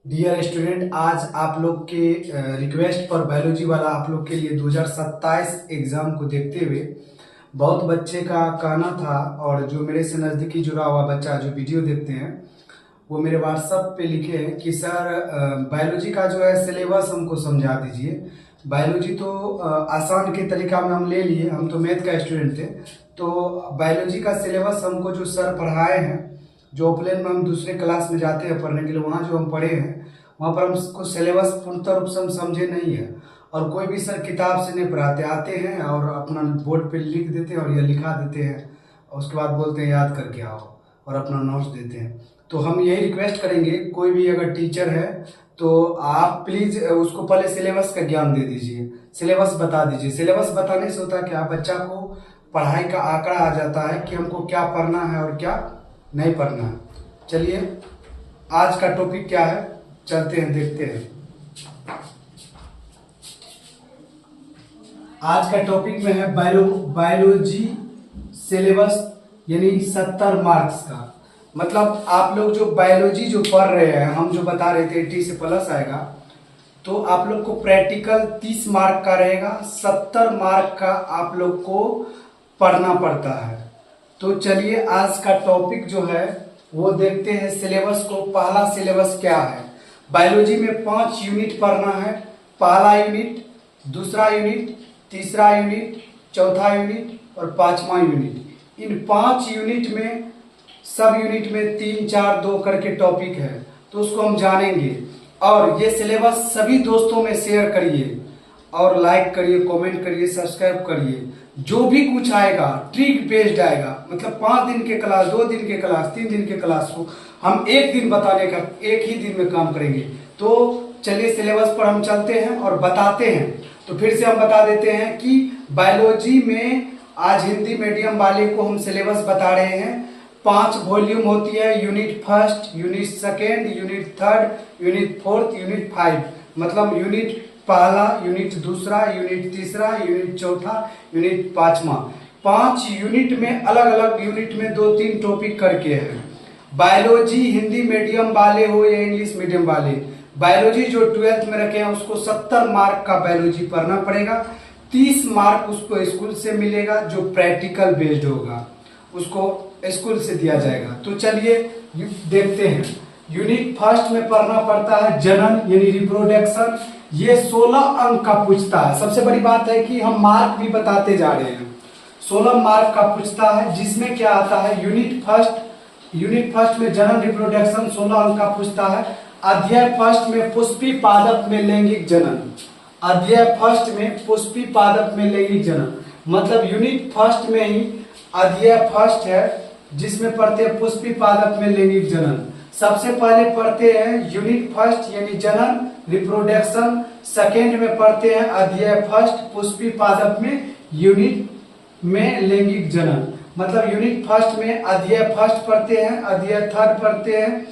Dear student, आज आप लोग के रिक्वेस्ट पर बायोलॉजी वाला आप लोग के लिए 2027 एग्जाम को देखते हुए बहुत बच्चे का कहना था। और जो मेरे से नज़दीकी जुड़ा हुआ बच्चा जो वीडियो देखते हैं वो मेरे व्हाट्सएप पे लिखे हैं कि सर बायोलॉजी का जो है सिलेबस हमको समझा दीजिए। बायोलॉजी तो आसान के तरीका में हम ले लिए, हम तो मैथ का स्टूडेंट थे, तो बायोलॉजी का सिलेबस हमको जो सर पढ़ाए हैं, जो ओपलेन में हम दूसरे क्लास में जाते हैं पढ़ने के लिए, वहाँ जो हम पढ़े हैं वहाँ पर हमको सिलेबस पूर्णतः रूप से हम समझे नहीं है। और कोई भी सर किताब से नहीं पढ़ाते, आते हैं और अपना बोर्ड पे लिख देते हैं और ये लिखा देते हैं और उसके बाद बोलते हैं याद करके आओ और अपना नोट्स देते हैं। तो हम यही रिक्वेस्ट करेंगे, कोई भी अगर टीचर है तो आप प्लीज़ उसको पहले सिलेबस का ज्ञान दे दीजिए, सिलेबस बता दीजिए। सिलेबस बताने से होता है क्या, बच्चा को पढ़ाई का आंकड़ा आ जाता है कि हमको क्या पढ़ना है और क्या नहीं पढ़ना है। चलिए आज का टॉपिक क्या है, चलते हैं देखते हैं। आज का टॉपिक में है बायोलॉजी सिलेबस, यानी 70 मार्क्स का। मतलब आप लोग जो बायोलॉजी जो पढ़ रहे हैं, हम जो बता रहे थे 80 से प्लस आएगा, तो आप लोग को प्रैक्टिकल 30 मार्क का रहेगा, 70 मार्क का आप लोग को पढ़ना पड़ता है। तो चलिए आज का टॉपिक जो है वो देखते हैं सिलेबस को। पहला सिलेबस क्या है, बायोलॉजी में 5 यूनिट पढ़ना है। पहला यूनिट, दूसरा यूनिट, तीसरा यूनिट, चौथा यूनिट और 5वां यूनिट। इन 5 यूनिट में सब यूनिट में 3, 4, 2 करके टॉपिक है, तो उसको हम जानेंगे। और ये सिलेबस सभी दोस्तों में शेयर करिए और लाइक करिए, कमेंट करिए, सब्सक्राइब करिए। जो भी कुछ आएगा ट्रिक बेस्ड आएगा, मतलब 5 दिन के क्लास, 2 दिन के क्लास, 3 दिन के क्लास को हम एक दिन बताने का, एक ही दिन में काम करेंगे। तो चलिए सिलेबस पर हम चलते हैं और बताते हैं। तो फिर से हम बता देते हैं कि बायोलॉजी में आज हिंदी मीडियम वाले को हम सिलेबस बता रहे हैं। 5 वॉल्यूम होती है, unit first, unit second, unit third, unit fourth, unit 5। मतलब यूनिट पहला, यूनिट दूसरा, यूनिट तीसरा, यूनिट चौथा, यूनिट 5वां। 5 यूनिट में अलग अलग यूनिट में 2-3 टॉपिक करके है। बायोलॉजी हिंदी मीडियम वाले हो या इंग्लिश मीडियम वाले, बायोलॉजी जो 12th में रखे हैं उसको 70 मार्क का बायोलॉजी पढ़ना पड़ेगा। 30 मार्क उसको स्कूल से मिलेगा, जो प्रैक्टिकल बेस्ड होगा उसको स्कूल से दिया जाएगा। तो चलिए देखते हैं। यूनिट फर्स्ट में पढ़ना पड़ता है जनन यानी रिप्रोडक्शन। ये 16 अंक का पूछता है। सबसे बड़ी बात है कि हम मार्क भी बताते जा रहे हैं। 16 मार्क का पूछता है, जिसमें क्या आता है यूनिट फर्स्ट में जनन रिप्रोडक्शन 16 अंक का पूछता है। अध्याय फर्स्ट में पुष्पी पादप में लैंगिक जनन, अध्याय फर्स्ट में पुष्पी पादप में लैंगिक जनन, मतलब यूनिट फर्स्ट में ही अध्याय फर्स्ट है जिसमें पढ़ते हैं पुष्पी पादप में लैंगिक जनन। सबसे पहले पढ़ते हैं यूनिट फर्स्ट यानी जनन रिप्रोडक्शन, सेकेंड में पढ़ते हैं अध्याय फर्स्ट पुष्पी पादप में यूनिट में लैंगिक जनन। मतलब यूनिट फर्स्ट में अध्याय फर्स्ट पढ़ते हैं, अध्याय थर्ड पढ़ते हैं,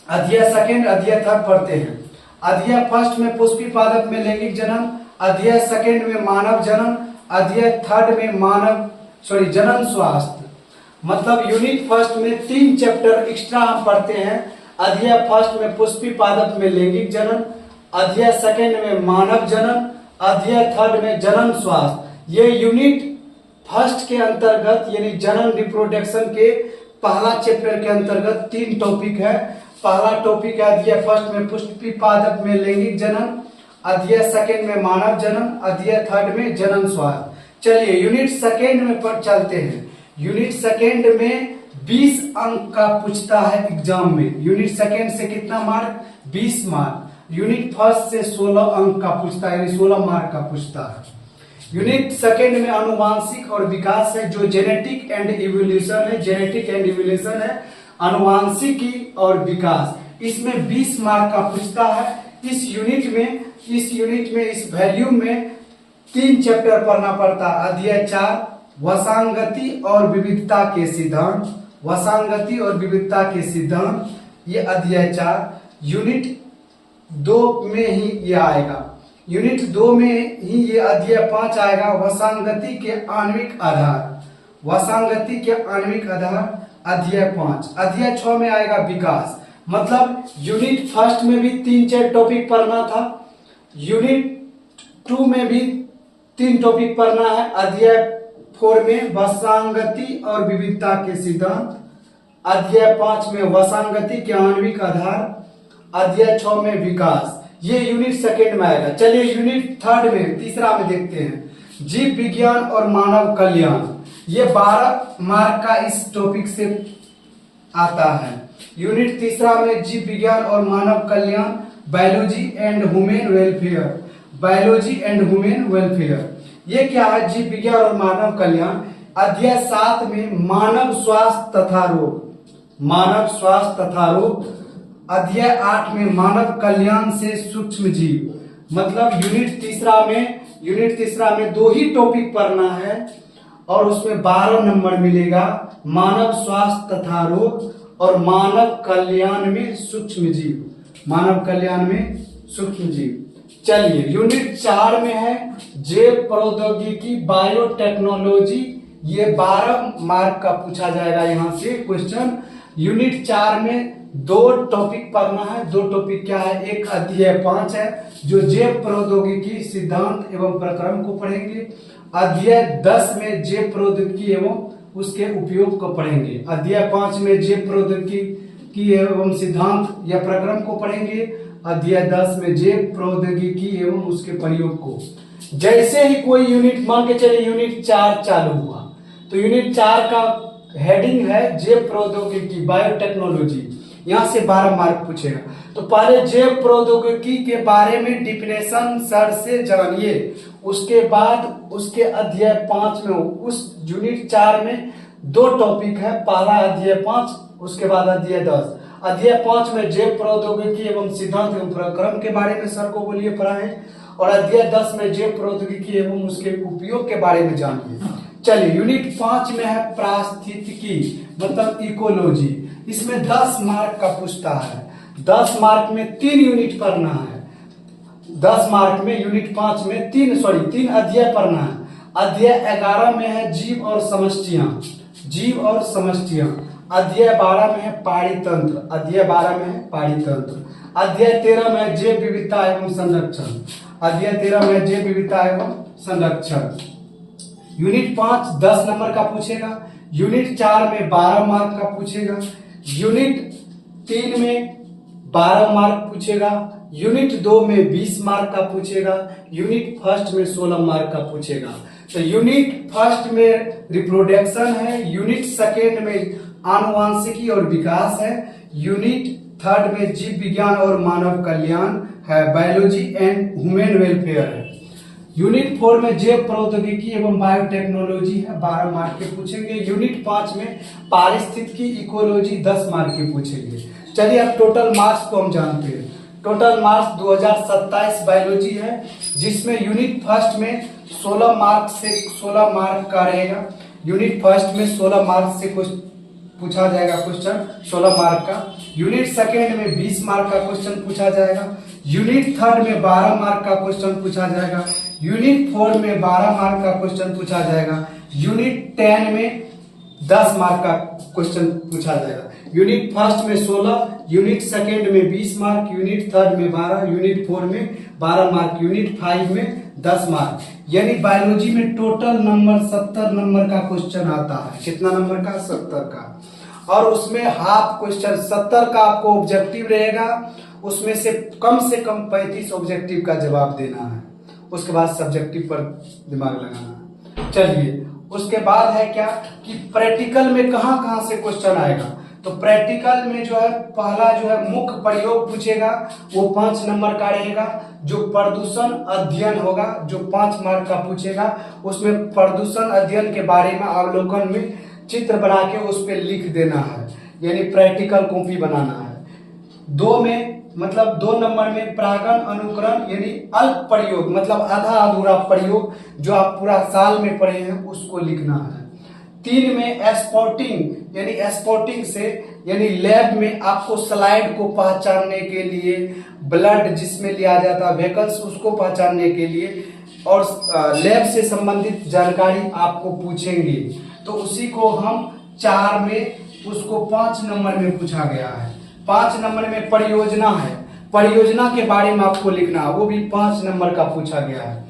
अध्याय सेकेंड, अध्याय थर्ड पढ़ते हैं। अध्याय फर्स्ट में पुष्पी पादप में लैंगिक जनन, अध्याय सेकेंड में मानव जनन, अध्याय थर्ड में जनन स्वास्थ्य। मतलब यूनिट फर्स्ट में 3 चैप्टर एक्स्ट्रा हम पढ़ते हैं। अध्याय फर्स्ट में पुष्पी पादप में लैंगिक जनन, अध्याय सेकेंड में मानव जनन, अध्याय थर्ड में जनन स्वास्थ्य। ये यूनिट फर्स्ट के अंतर्गत यानी जनन रिप्रोडक्शन के पहला चैप्टर के अंतर्गत 3 टॉपिक है। पहला टॉपिक है अध्याय फर्स्ट में पुष्पी पादप में लैंगिक जनन, अध्याय सेकेंड में मानव जनन, अध्याय थर्ड में जनन स्वास्थ्य। चलिए यूनिट सेकेंड में पर चलते हैं। यूनिट सेकेंड में 20 अंक का पूछता है एग्जाम में। यूनिट सेकेंड से कितना मार्क, 20 मार्क। यूनिट फर्स्ट से 16 अंक का पूछता है, यानी 16 मार्क का पूछता है। यूनिट सेकेंड में आनुवांशिक और विकास है, जो जेनेटिक एंड इवोल्यूशन है, जेनेटिक एंड इवोल्यूशन है, आनुवांशिकी और विकास। इसमें 20 मार्क का पूछता है। इस यूनिट में इस वैल्यू में 3 चैप्टर पढ़ना पड़ता है। अध्याय 4 वसांगति और विविधता के सिद्धांत, वसांगति और विविधता के सिद्धांत, ये अध्याय 4। यूनिट 2 में ही ये आएगा, यूनिट 2 में ही ये अध्याय 5 आएगा, वसांगति के आणविक आधार, वसांगति के आणविक आधार, अध्याय 5। अध्याय 6 में आएगा विकास, मतलब यूनिट फर्स्ट में भी 3-4 टॉपिक पढ़ना था, यूनिट 2 में भी 3 टॉपिक पढ़ना है। अध्याय 4 में वसांगति और विविधता के सिद्धांत, अध्याय 5 में वसांगति के आणविक आधार, अध्याय 6 में विकास। ये यूनिट सेकेंड में आएगा। चलिए यूनिट थर्ड में, तीसरा में देखते हैं, जीव विज्ञान और मानव कल्याण। ये 12 मार्क का इस टॉपिक से आता है। यूनिट तीसरा में जीव विज्ञान और मानव कल्याण, biology and human welfare, biology and human welfare. ये क्या है? जीव विज्ञान और मानव कल्याण। अध्याय 7 में मानव स्वास्थ्य तथा रोग, मानव स्वास्थ्य तथा रोग। अध्याय 8 में मानव कल्याण से सूक्ष्म जीव। मतलब यूनिट तीसरा में 2 ही टॉपिक पढ़ना है और उसमें 12 नंबर मिलेगा, मानव स्वास्थ्य तथा रोग और मानव कल्याण में सूक्ष्म जीव, मानव कल्याण में सूक्ष्म जीव। चलिए यूनिट 4 में है जैव प्रौद्योगिकी बायोटेक्नोलॉजी। ये 12 मार्क का पूछा जाएगा यहां से क्वेश्चन। यूनिट 4 में 2 टॉपिक पढ़ना है। 2 टॉपिक क्या है? एक अध्याय 5 है जो जैव प्रौद्योगिकी सिद्धांत एवं प्रक्रम को पढ़ेंगे। अध्याय 10 में जैव प्रौद्योगिकी एवं उसके उपयोग को पढ़ेंगे। अध्याय 5 में जैव प्रौद्योगिकी एवं सिद्धांत या प्रक्रम को पढ़ेंगे। अध्याय 10 में जैव प्रौद्योगिकी एवं उसके प्रयोग को। जैसे ही कोई यूनिट, मान के चलिए यूनिट 4 चालू हुआ, तो यूनिट 4 का हेडिंग है जैव प्रौद्योगिकी बायोटेक्नोलॉजी। यहां से 12 मार्क पूछेगा। तो पहले जैव प्रौद्योगिकी के बारे में डिफिनेशन सर से जानिए, उसके बाद उसके अध्याय 5 में, उस यूनिट 4 में 2 टॉपिक है। पहला अध्याय 5, उसके बाद अध्याय 10। अध्याय 5 में जैव प्रौद्योगिकी एवं सिद्धांत एवं प्रक्रम के बारे में सर को बोलिए पढ़ाएं, और अध्याय 10 में जैव प्रौद्योगिकी एवं उसके उपयोग के बारे में जानिए। चलिए यूनिट 5 में है पारिस्थितिकी, मतलब इकोलॉजी। इसमें 10 मार्क का पूछता है। 10 मार्क में 3 यूनिट पढ़ना है। 10 मार्क में यूनिट 5 में 3 अध्याय पढ़ना है। अध्याय 11 में है जीव और समष्टियां, जीव और समष्टियां। अध्याय 12 में है पारितंत्र, अध्याय 12 में है पारितंत्र। अध्याय 13 में है जैव विविधता एवं संरक्षण, अध्याय 13 में जैव विविधता एवं संरक्षण। यूनिट 5 10 नंबर का पूछेगा। यूनिट 4 में 12 मार्क का पूछेगा। यूनिट 3 में 12 मार्क पूछेगा। यूनिट 2 में 20 मार्क का पूछेगा। यूनिट फर्स्ट में 16 मार्क का पूछेगा। तो यूनिट फर्स्ट में रिप्रोडक्शन है, यूनिट सेकेंड में आनुवांशिकी और विकास है, यूनिट थर्ड में जीव विज्ञान और मानव कल्याण है, बायोलॉजी एंड ह्यूमन वेलफेयर है। यूनिट 4 में जैव प्रौद्योगिकी एवं बायोटेक्नोलॉजी है, 12 मार्क के पूछेंगे। यूनिट 5 में पारिस्थितिकी इकोलॉजी 10 मार्क के पूछेंगे। चलिए अब टोटल मार्क्स को हम जानते हैं। टोटल मार्क्स 2027 बायोलॉजी है, जिसमें यूनिट फर्स्ट में 16 मार्क से 16 मार्क का रहेगा। यूनिट फर्स्ट में 16 मार्क से कुछ पूछा जाएगा क्वेश्चन, 16 मार्क का। यूनिट सेकेंड में 20 मार्क का क्वेश्चन पूछा जाएगा। यूनिट थर्ड में 12 मार्क का क्वेश्चन पूछा जाएगा। यूनिट 4 में 12 मार्क का क्वेश्चन पूछा जाएगा। यूनिट 10 में 10 मार्क का क्वेश्चन पूछा जाएगा। यूनिट फर्स्ट में 16, यूनिट सेकेंड में 20 मार्क, यूनिट थर्ड में 12, यूनिट 4 में 12 मार्क, यूनिट 5 में 10 मार्क। यानी बायोलॉजी में टोटल नंबर 70 नंबर का क्वेश्चन आता है। कितना नंबर का? 70 का। और उसमें हाफ क्वेश्चन 70 का आपको ऑब्जेक्टिव रहेगा, उसमें से कम 35 ऑब्जेक्टिव का जवाब देना है। उसके बाद सब्जेक्टिव पर दिमाग लगाना है। चलिए उसके बाद है क्या कि प्रैक्टिकल में कहां कहां से क्वेश्चन आएगा। तो प्रैक्टिकल में जो है पहला जो है मुख्य प्रयोग पूछेगा, वो 5 नंबर का रहेगा। जो प्रदूषण अध्ययन होगा, जो 5 मार्क का पूछेगा, उसमें प्रदूषण अध्ययन के बारे में अवलोकन में चित्र बना के उस पर लिख देना है, यानी प्रैक्टिकल कॉपी बनाना है। 2 में मतलब 2 नंबर में परागण अनुकरण यानी अल्प प्रयोग, मतलब आधा अधूरा प्रयोग जो आप पूरा साल में पढ़े हैं उसको लिखना है। 3 में स्पॉटिंग यानी स्पॉटिंग से यानी लैब में आपको स्लाइड को पहचानने के लिए, ब्लड जिसमें लिया जाता है व्हीकल्स उसको पहचानने के लिए और लैब से संबंधित जानकारी आपको पूछेंगे। तो उसी को हम 4 में उसको 5 नंबर में पूछा गया है। 5 नंबर में परियोजना है, परियोजना के बारे में आपको लिखना है, वो भी 5 नंबर का पूछा गया है।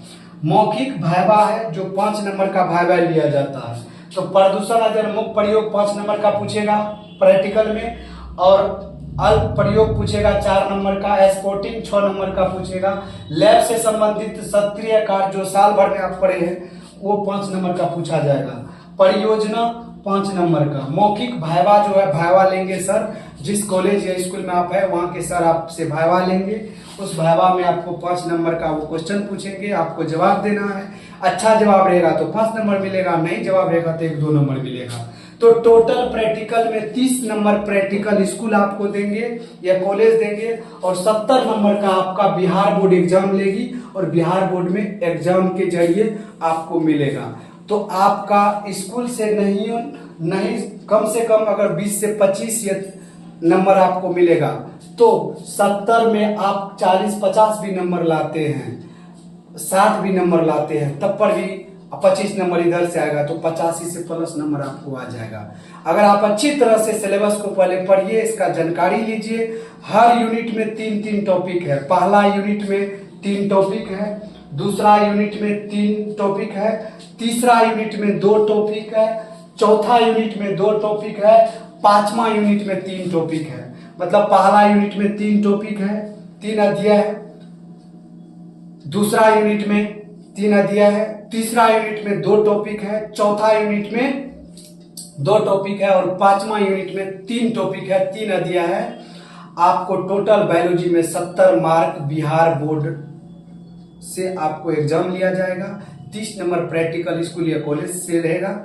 मौखिक भाइबा है जो 5 नंबर का भाइबा लिया जाता है। तो प्रदूषण अगर मुख्य प्रयोग 5 नंबर का पूछेगा प्रैक्टिकल में, और अल्प प्रयोग पूछेगा 4 नंबर का, स्पोर्टिंग 6 नंबर का पूछेगा। लैब से संबंधित सक्रिय कार्य जो साल भर में आप पढ़े हैं वो 5 नंबर का पूछा जाएगा। परियोजना 5 नंबर का। मौखिक भाइबा जो है, भाइबा लेंगे सर, जिस कॉलेज या स्कूल में आप है वहाँ के सर आपसे भाइबा लेंगे। उस भाइबा में आपको 5 नंबर का वो क्वेश्चन पूछेंगे, आपको जवाब देना है। अच्छा जवाब रहेगा तो 5 नंबर मिलेगा, नहीं जवाब रहेगा तो 1-2 नंबर मिलेगा। तो टोटल प्रैक्टिकल में 30 नंबर प्रैक्टिकल स्कूल आपको देंगे या कॉलेज देंगे, और 70 नंबर का आपका बिहार बोर्ड एग्जाम लेगी, और बिहार बोर्ड में एग्जाम के जरिए आपको मिलेगा। तो आपका स्कूल से नहीं कम से कम अगर 20 से 25 नंबर आपको मिलेगा, तो 70 में आप 40-50 भी नंबर लाते हैं, 60 भी नंबर लाते हैं, तब पर भी 25 नंबर इधर से आएगा, तो 85 से प्लस नंबर आपको आ जाएगा। अगर आप अच्छी तरह से सिलेबस को पहले पढ़िए, इसका जानकारी लीजिए। हर यूनिट में 3-3 टॉपिक है। पहला यूनिट में 3 टॉपिक है, दूसरा यूनिट में 3 टॉपिक है, तीसरा यूनिट में 2 टॉपिक है, चौथा यूनिट में 2 टॉपिक है, 5वां यूनिट में 3 टॉपिक है। मतलब पहला यूनिट में 3 टॉपिक है, 3 अध्याय है, दूसरा यूनिट में 3 अध्याय है, तीसरा यूनिट में 2 टॉपिक है, चौथा यूनिट में 2 टॉपिक है, और 5वां यूनिट में 3 टॉपिक है, 3 अध्याय है। आपको टोटल बायोलॉजी में 70 मार्क बिहार बोर्ड से आपको एग्जाम लिया जाएगा। 30 नंबर प्रैक्टिकल स्कूल या कॉलेज से रहेगा,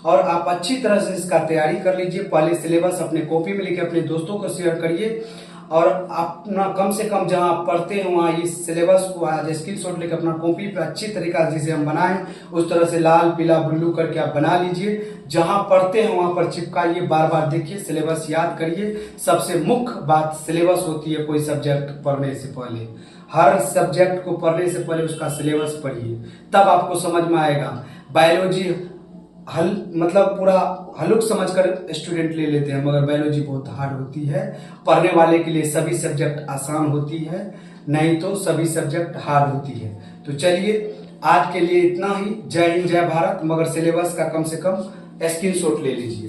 और आप अच्छी तरह से इसका तैयारी कर लीजिए। पहले सिलेबस अपने कॉपी में लिखे अपने दोस्तों को शेयर करिए, और अपना कम से कम जहां आप पढ़ते हैं वहां इस सिलेबस को आज स्क्रीनशॉट लेकर अपना कॉपी पे अच्छी तरीका से जिसे हम बनाएं उस तरह से लाल पीला ब्लू करके आप बना लीजिए। जहां पढ़ते हैं वहां पर चिपकाइए, बार बार देखिए, सिलेबस याद करिए। सबसे मुख्य बात सिलेबस होती है कोई सब्जेक्ट पढ़ने से पहले। हर सब्जेक्ट को पढ़ने से पहले उसका सिलेबस पढ़िए, तब आपको समझ में आएगा। बायोलॉजी मतलब पूरा हल्लुक समझकर स्टूडेंट ले लेते हैं, मगर बायोलॉजी बहुत हार्ड होती है। पढ़ने वाले के लिए सभी सब्जेक्ट आसान होती है, नहीं तो सभी सब्जेक्ट हार्ड होती है। तो चलिए आज के लिए इतना ही। जय हिंद जय भारत। मगर सिलेबस का कम से कम स्क्रीनशॉट ले लीजिए।